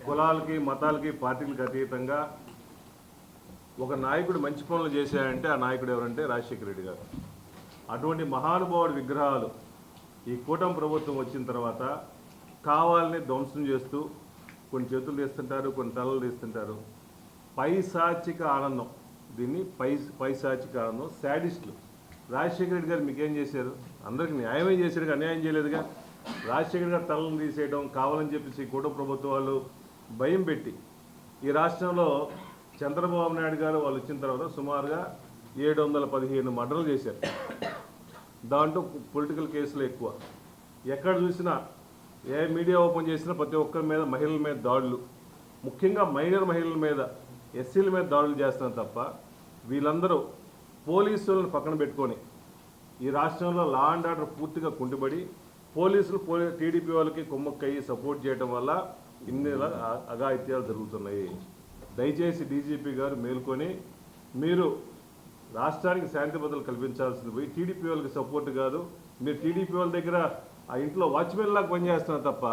కులాలకి మతాలకి పార్టీలకు అతీతంగా ఒక నాయకుడు మంచి పనులు చేశాడంటే ఆ నాయకుడు ఎవరంటే రాజశేఖర రెడ్డి గారు. అటువంటి మహానుభావుడి విగ్రహాలు ఈ కూటమి ప్రభుత్వం వచ్చిన తర్వాత కావాలని ధ్వంసం చేస్తూ కొన్ని చేతులు తీస్తుంటారు, కొన్ని తలలు తీస్తుంటారు. పైశాచిక ఆనందం, దీన్ని పైశాచిక ఆనందం. శాడిస్టులు. రాజశేఖర రెడ్డి గారు మీకేం చేశారు? అందరికీ న్యాయమే చేశారు, అన్యాయం చేయలేదుగా. రాజశేఖర గారు తలను తీసేయడం కావాలని చెప్పేసి కూటమి ప్రభుత్వాలు భయం పెట్టి ఈ రాష్ట్రంలో చంద్రబాబు నాయుడు గారు వాళ్ళు వచ్చిన తర్వాత సుమారుగా 715 మర్డర్లు చేశారు. దాంట్లో పొలిటికల్ కేసులు ఎక్కువ. ఎక్కడ చూసినా ఏ మీడియా ఓపెన్ చేసినా ప్రతి ఒక్కరి మీద మహిళల మీద దాడులు, ముఖ్యంగా మైనర్ మహిళల మీద, ఎస్సీల మీద దాడులు చేస్తున్నారు తప్ప వీళ్ళందరూ పోలీసులను పక్కన పెట్టుకొని ఈ రాష్ట్రంలో లా అండ్ ఆర్డర్ పూర్తిగా కుంటుబడి పోలీసులు టీడీపీ వాళ్ళకి కుమ్మక్కయ్యి సపోర్ట్ చేయడం వల్ల ఇన్ని అఘాయిత్యాలు జరుగుతున్నాయి. దయచేసి డీజీపీ గారు మేల్కొని మీరు రాష్ట్రానికి శాంతి భద్రతలు కల్పించాల్సింది పోయి టీడీపీ వాళ్ళకి సపోర్ట్ కాదు. మీరు టీడీపీ వాళ్ళ దగ్గర ఆ ఇంట్లో వాచ్మెన్ లాగా పనిచేస్తున్నారు తప్ప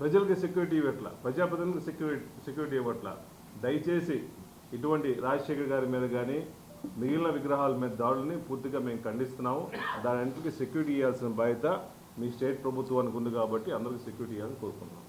ప్రజలకి సెక్యూరిటీ ఇవ్వట్లా, ప్రజాప్రతినిధులకు సెక్యూరిటీ ఇవ్వట్లా. దయచేసి ఇటువంటి రాజశేఖర్ గారి మీద కానీ మిగిలిన విగ్రహాల మీద దాడుల్ని పూర్తిగా మేము ఖండిస్తున్నాము. దాని అన్నింటికి సెక్యూరిటీ ఇవ్వాల్సిన బాధ్యత మీ స్టేట్ ప్రభుత్వానికి ఉంది కాబట్టి అందరికీ సెక్యూరిటీ ఇవ్వాలని కోరుకుంటున్నాం.